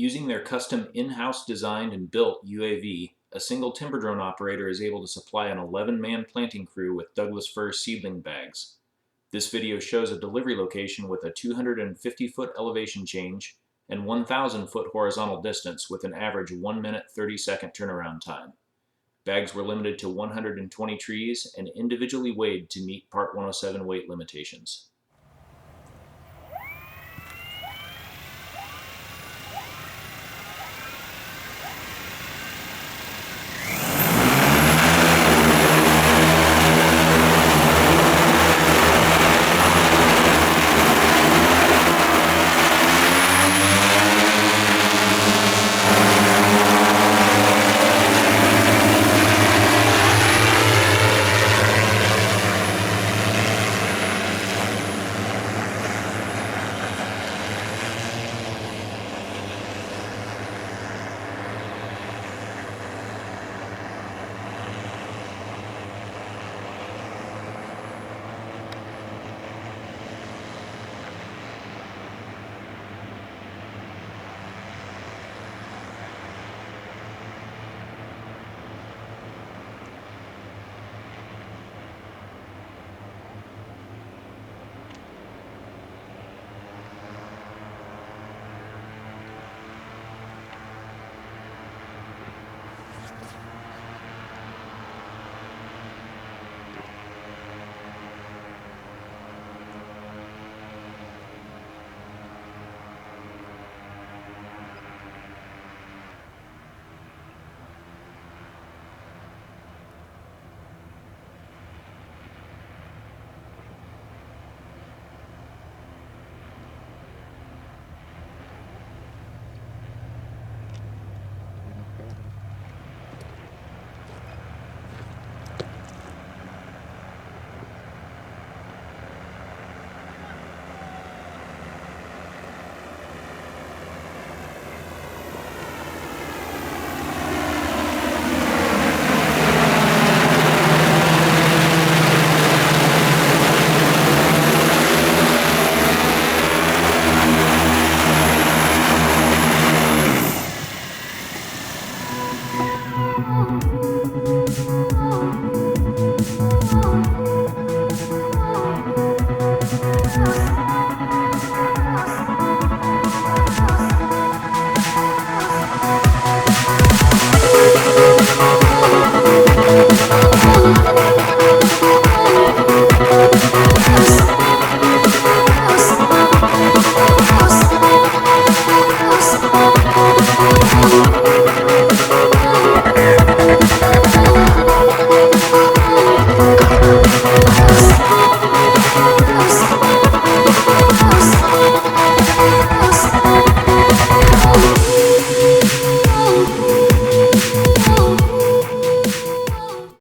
Using their custom in-house designed and built UAV, a single Timberdrone operator is able to supply an 11-man planting crew with Douglas fir seedling bags. This video shows a delivery location with a 250-foot elevation change and 1,000-foot horizontal distance with an average 1 minute 30-second turnaround time. Bags were limited to 120 trees and individually weighed to meet Part 107 weight limitations.